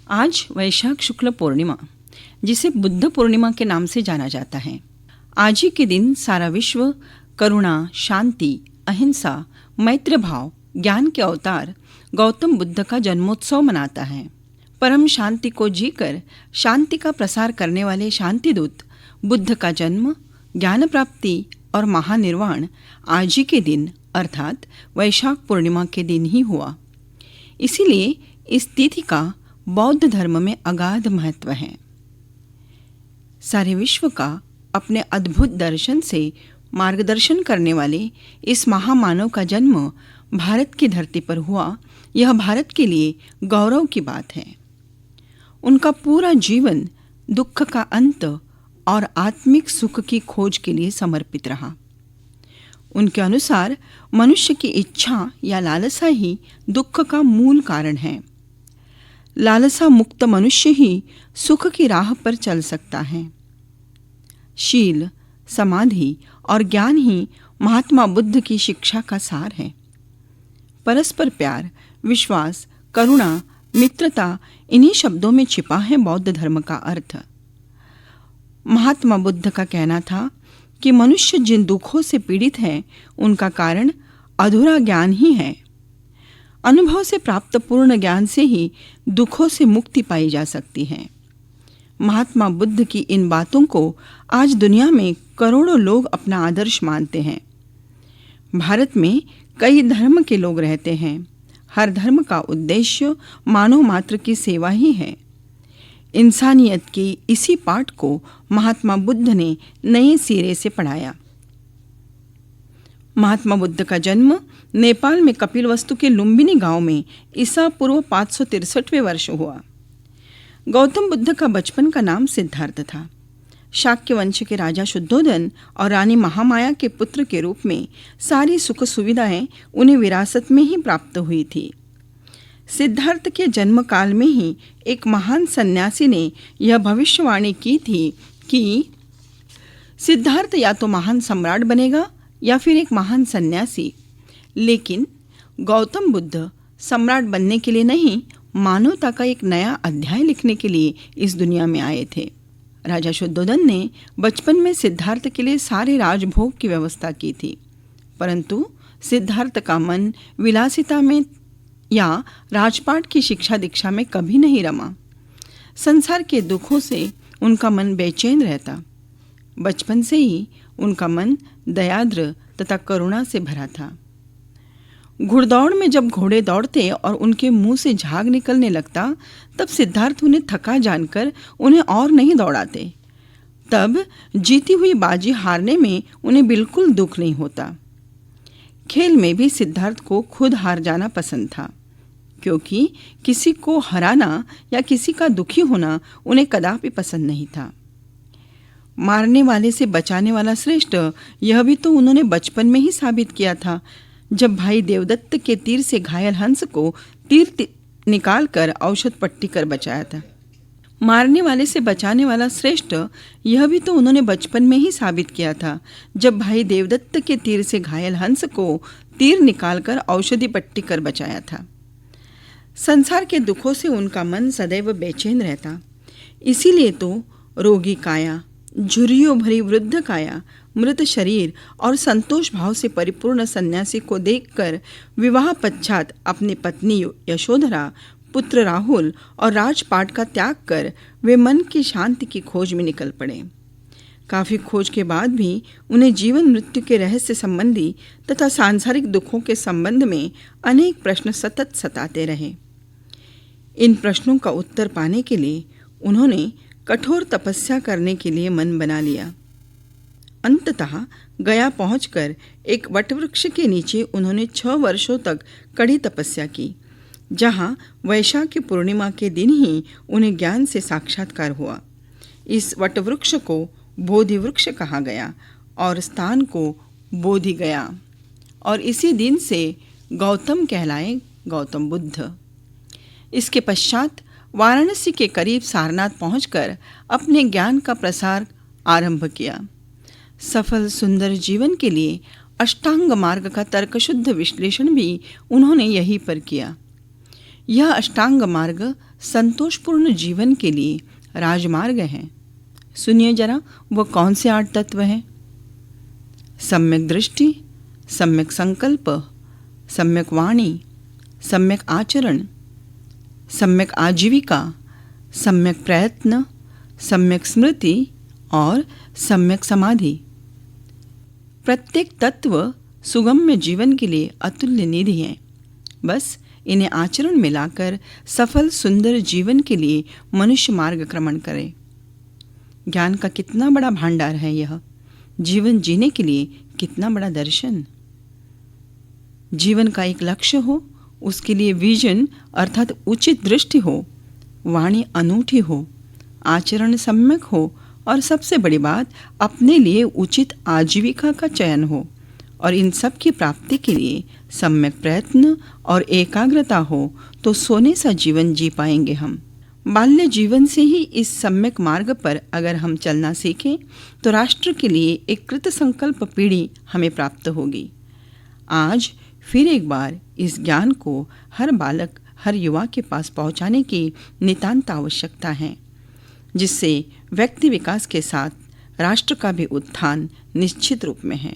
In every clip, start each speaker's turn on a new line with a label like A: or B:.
A: आज वैशाख शुक्ल पूर्णिमा, जिसे बुद्ध पूर्णिमा के नाम से जाना जाता है। आज ही के दिन सारा विश्व करुणा, शांति, अहिंसा, मैत्र भाव, ज्ञान के अवतार गौतम बुद्ध का जन्मोत्सव मनाता है। परम शांति को जीकर शांति का प्रसार करने वाले शांतिदूत बुद्ध का जन्म, ज्ञान प्राप्ति और महानिर्वाण आज ही के दिन अर्थात वैशाख पूर्णिमा के दिन ही हुआ। इसीलिए इस तिथि का बौद्ध धर्म में अगाध महत्व है। सारे विश्व का अपने अद्भुत दर्शन से मार्गदर्शन करने वाले इस महामानव का जन्म भारत की धरती पर हुआ, यह भारत के लिए गौरव की बात है। उनका पूरा जीवन दुख का अंत और आत्मिक सुख की खोज के लिए समर्पित रहा। उनके अनुसार मनुष्य की इच्छा या लालसा ही दुख का मूल कारण है। लालसा मुक्त मनुष्य ही सुख की राह पर चल सकता है। शील, समाधि और ज्ञान ही महात्मा बुद्ध की शिक्षा का सार है। परस्पर प्यार, विश्वास, करुणा, मित्रता, इन्हीं शब्दों में छिपा है बौद्ध धर्म का अर्थ। महात्मा बुद्ध का कहना था कि मनुष्य जिन दुखों से पीड़ित है, उनका कारण अधूरा ज्ञान ही है। अनुभव से प्राप्त पूर्ण ज्ञान से ही दुखों से मुक्ति पाई जा सकती है। महात्मा बुद्ध की इन बातों को आज दुनिया में करोड़ों लोग अपना आदर्श मानते हैं। भारत में कई धर्म के लोग रहते हैं। हर धर्म का उद्देश्य मानव मात्र की सेवा ही है। इंसानियत की इसी पाठ को महात्मा बुद्ध ने नए सिरे से पढ़ाया। महात्मा बुद्ध का जन्म नेपाल में कपिलवस्तु के लुम्बिनी गांव में ईसा पूर्व 563वें वर्ष हुआ। गौतम बुद्ध का बचपन का नाम सिद्धार्थ था। शाक्य वंश के राजा शुद्धोधन और रानी महामाया के पुत्र के रूप में सारी सुख सुविधाएं उन्हें विरासत में ही प्राप्त हुई थी। सिद्धार्थ के जन्म काल में ही एक महान सन्यासी ने यह भविष्यवाणी की थी कि सिद्धार्थ या तो महान सम्राट बनेगा या फिर एक महान सन्यासी। लेकिन गौतम बुद्ध सम्राट बनने के लिए नहीं, मानवता का एक नया अध्याय लिखने के लिए इस दुनिया में आए थे। राजा शुद्धोधन ने बचपन में सिद्धार्थ के लिए सारे राजभोग की व्यवस्था की थी, परंतु सिद्धार्थ का मन विलासिता में या राजपाट की शिक्षा दीक्षा में कभी नहीं रमा। संसार के दुखों से उनका मन बेचैन रहता। बचपन से ही उनका मन दयाद्र तथा करुणा से भरा था। घुड़दौड़ में जब घोड़े दौड़ते और उनके मुंह से झाग निकलने लगता, तब सिद्धार्थ उन्हें थका जानकर उन्हें और नहीं दौड़ाते। तब जीती हुई बाजी हारने में उन्हें बिल्कुल दुख नहीं होता। खेल में भी सिद्धार्थ को खुद हार जाना पसंद था, क्योंकि किसी को हराना या किसी का दुखी होना उन्हें कदापि पसंद नहीं था। मारने वाले से बचाने वाला श्रेष्ठ, यह भी तो उन्होंने बचपन में ही साबित किया था, जब भाई देवदत्त के तीर से घायल हंस को तीर निकालकर औषध पट्टी कर बचाया था। मारने वाले से बचाने वाला श्रेष्ठ, यह भी तो उन्होंने बचपन में ही साबित किया था, जब भाई देवदत्त के तीर से घायल हंस को तीर निकालकर औषधि पट्टी कर बचाया था। संसार के दुखों से उनका मन सदैव बेचैन रहता। इसीलिए तो रोगी काया, झुर्रियों भरी वृद्ध काया, मृत शरीर और संतोष भाव से परिपूर्ण सन्यासी को देखकर विवाह पश्चात अपनी पत्नी यशोधरा, पुत्र राहुल और राजपाट का त्याग कर वे मन की शांति की खोज में निकल पड़े। काफ़ी खोज के बाद भी उन्हें जीवन मृत्यु के रहस्य संबंधी तथा सांसारिक दुखों के संबंध में अनेक प्रश्न सतत सताते रहे। इन प्रश्नों का उत्तर पाने के लिए उन्होंने कठोर तपस्या करने के लिए मन बना लिया। अंततः गया पहुंचकर एक वटवृक्ष के नीचे उन्होंने 6 वर्षों तक कड़ी तपस्या की, जहां वैशाख की पूर्णिमा के दिन ही उन्हें ज्ञान से साक्षात्कार हुआ। इस वटवृक्ष को बोधि वृक्ष कहा गया और स्थान को बोधि गया, और इसी दिन से गौतम कहलाए गौतम बुद्ध। इसके पश्चात वाराणसी के करीब सारनाथ पहुंचकर अपने ज्ञान का प्रसार आरंभ किया। सफल सुंदर जीवन के लिए अष्टांग मार्ग का तर्कशुद्ध विश्लेषण भी उन्होंने यहीं पर किया। यह अष्टांग मार्ग संतोषपूर्ण जीवन के लिए राजमार्ग है। सुनिए जरा, वह कौन से 8 तत्व हैं? सम्यक दृष्टि, सम्यक संकल्प, सम्यक वाणी, सम्यक आचरण, सम्यक आजीविका, सम्यक प्रयत्न, सम्यक स्मृति और सम्यक समाधि। प्रत्येक तत्व सुगम्य जीवन के लिए अतुल्य निधि है। बस इन्हें आचरण में लाकर सफल सुंदर जीवन के लिए मनुष्य मार्गक्रमण करे। ज्ञान का कितना बड़ा भंडार है यह! जीवन जीने के लिए कितना बड़ा दर्शन! जीवन का एक लक्ष्य हो, उसके लिए विजन अर्थात उचित दृष्टि हो, वाणी अनूठी हो, आचरण सम्यक हो और सबसे बड़ी बात अपने लिए उचित आजीविका का चयन हो, और इन सब की प्राप्ति के लिए सम्यक प्रयत्न और एकाग्रता हो, तो सोने सा जीवन जी पाएंगे हम। बाल्य जीवन से ही इस सम्यक मार्ग पर अगर हम चलना सीखें तो राष्ट्र के लिए एक कृत संकल्प पीढ़ी हमें प्राप्त होगी। आज फिर एक बार इस ज्ञान को हर बालक, हर युवा के पास पहुंचाने की नितांत आवश्यकता है, जिससे व्यक्ति विकास के साथ राष्ट्र का भी उत्थान निश्चित रूप में है।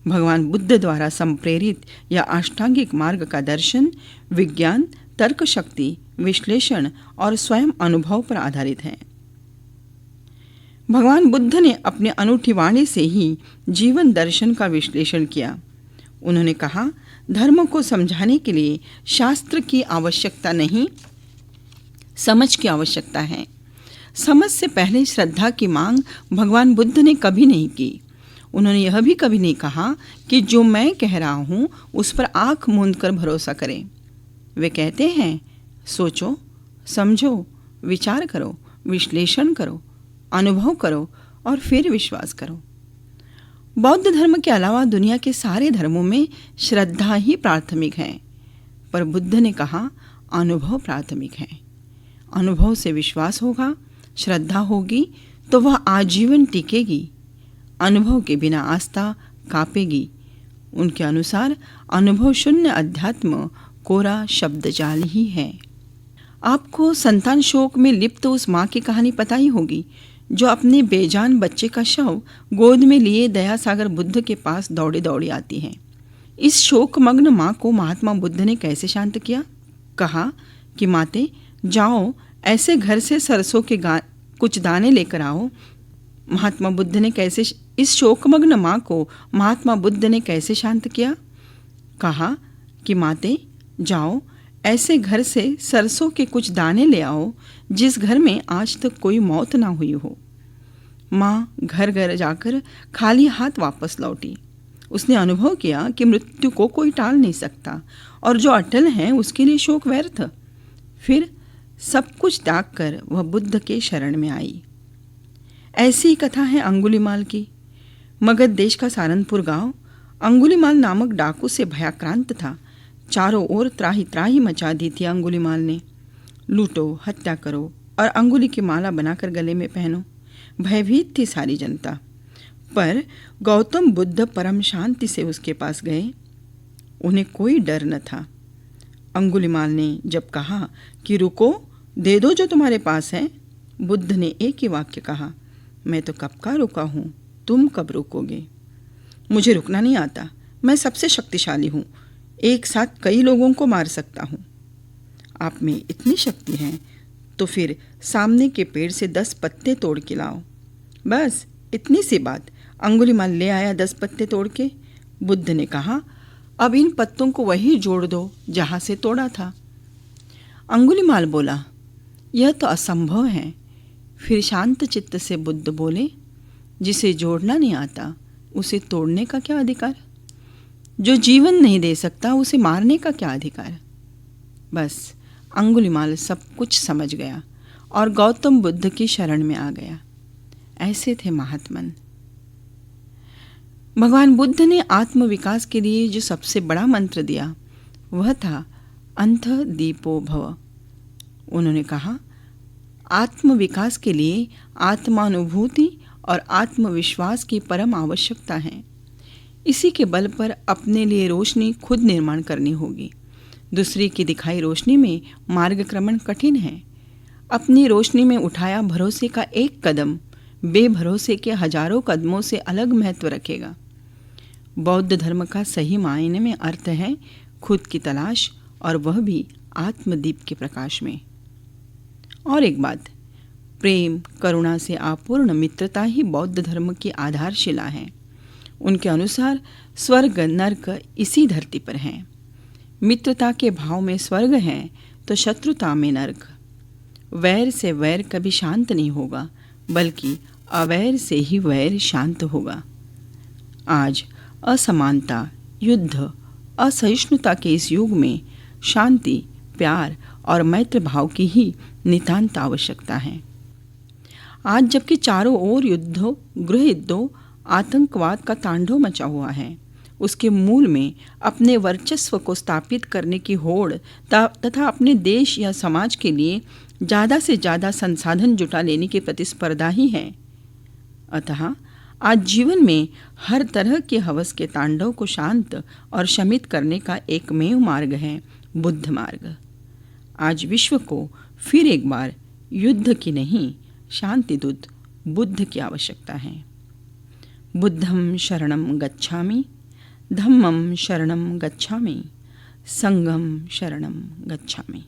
A: भगवान बुद्ध द्वारा संप्रेरित या अष्टांगिक मार्ग का दर्शन विज्ञान, तर्क शक्ति, विश्लेषण और स्वयं अनुभव पर आधारित है। भगवान बुद्ध ने अपनी अनूठी वाणी से ही जीवन दर्शन का विश्लेषण किया। उन्होंने कहा, धर्म को समझाने के लिए शास्त्र की आवश्यकता नहीं, समझ की आवश्यकता है। समझ से पहले श्रद्धा की मांग भगवान बुद्ध ने कभी नहीं की। उन्होंने यह भी कभी नहीं कहा कि जो मैं कह रहा हूँ उस पर आँख मूंद कर भरोसा करें। वे कहते हैं, सोचो, समझो, विचार करो, विश्लेषण करो, अनुभव करो और फिर विश्वास करो। बौद्ध धर्म के अलावा दुनिया के सारे धर्मों में श्रद्धा ही प्राथमिक है, पर बुद्ध ने कहा अनुभव प्राथमिक है। अनुभव से विश्वास होगा, श्रद्धा होगी तो वह आजीवन टिकेगी। अनुभव के बिना आस्था कांपेगी। उनके अनुसार अनुभव शून्य अध्यात्म कोरा शब्दजाल ही है। आपको संतान शोक में लिप्त उस माँ की कहानी पता ही होगी जो अपने बेजान बच्चे का शव गोद में लिए दया सागर बुद्ध के पास दौड़े दौड़े आती है। इस शोकमग्न माँ को महात्मा बुद्ध ने कैसे शांत किया? कहा कि माते जाओ, ऐसे घर से सरसों के कुछ दाने लेकर आओ। महात्मा बुद्ध ने कैसे इस शोकमग्न माँ को महात्मा बुद्ध ने कैसे शांत किया? कहा कि माते जाओ, ऐसे घर से सरसों के कुछ दाने ले आओ जिस घर में आज तक कोई मौत ना हुई हो। माँ घर घर जाकर खाली हाथ वापस लौटी। उसने अनुभव किया कि मृत्यु को कोई टाल नहीं सकता और जो अटल है उसके लिए शोक व्यर्थ। फिर सब कुछ त्याग कर वह बुद्ध के शरण में आई। ऐसी ही कथा है अंगुलीमाल की। मगध देश का सारनपुर गांव अंगुलीमाल नामक डाकू से भयाक्रांत था। चारों ओर त्राही त्राही मचा दी थी अंगुलीमाल ने। लूटो, हत्या करो और अंगुली की माला बनाकर गले में पहनो। भयभीत थी सारी जनता। पर गौतम बुद्ध परम शांति से उसके पास गए। उन्हें कोई डर न था। अंगुलीमाल ने जब कहा कि रुको, दे दो जो तुम्हारे पास है, बुद्ध ने एक ही वाक्य कहा, मैं तो कब का रुका हूँ, तुम कब रुकोगे? मुझे रुकना नहीं आता। मैं सबसे शक्तिशाली हूँ, एक साथ कई लोगों को मार सकता हूँ। आप में इतनी शक्ति है तो फिर सामने के पेड़ से 10 पत्ते तोड़ के लाओ। बस इतनी सी बात। अंगुलीमाल ले आया 10 पत्ते तोड़ के। बुद्ध ने कहा, अब इन पत्तों को वहीं जोड़ दो जहाँ से तोड़ा था। अंगुलीमाल बोला, यह तो असंभव है। फिर शांत चित्त से बुद्ध बोले, जिसे जोड़ना नहीं आता उसे तोड़ने का क्या अधिकार? जो जीवन नहीं दे सकता उसे मारने का क्या अधिकार? बस अंगुलीमाल सब कुछ समझ गया और गौतम बुद्ध की शरण में आ गया। ऐसे थे महात्मन। भगवान बुद्ध ने आत्म विकास के लिए जो सबसे बड़ा मंत्र दिया वह था अंतः दीपो भव। उन्होंने कहा, आत्म विकास के लिए आत्मानुभूति और आत्मविश्वास की परम आवश्यकता है। इसी के बल पर अपने लिए रोशनी खुद निर्माण करनी होगी। दूसरे की दिखाई रोशनी में मार्गक्रमण कठिन है। अपनी रोशनी में उठाया भरोसे का एक कदम बेभरोसे के हजारों कदमों से अलग महत्व रखेगा। बौद्ध धर्म का सही मायने में अर्थ है खुद की तलाश, और वह भी आत्मदीप के प्रकाश में। और एक बात, प्रेम करुणा से आपूर्ण मित्रता ही बौद्ध धर्म की आधारशिला है। उनके अनुसार स्वर्ग नर्क इसी धरती पर हैं। मित्रता के भाव में स्वर्ग है तो शत्रुता में नर्क। वैर से वैर कभी शांत नहीं होगा, बल्कि अवैर से ही वैर शांत होगा। आज असमानता, युद्ध, असहिष्णुता के इस युग में शांति, प्यार और मैत्र भाव की ही नितांत आवश्यकता है। आज जबकि चारों ओर युद्धों, गृह युद्धों, आतंकवाद का तांडव मचा हुआ है, उसके मूल में अपने वर्चस्व को स्थापित करने की होड़ तथा अपने देश या समाज के लिए ज़्यादा से ज़्यादा संसाधन जुटा लेने की प्रतिस्पर्धा ही है। अतः आज जीवन में हर तरह के हवस के तांडव को शांत और शमित करने का एकमेव मार्ग है बुद्ध मार्ग। आज विश्व को फिर एक बार युद्ध की नहीं, शांतिदूत बुद्ध की आवश्यकता है। बुद्धं शरणं गच्छामि, धम्मं शरणं गच्छामि, संघं शरणं गच्छामि।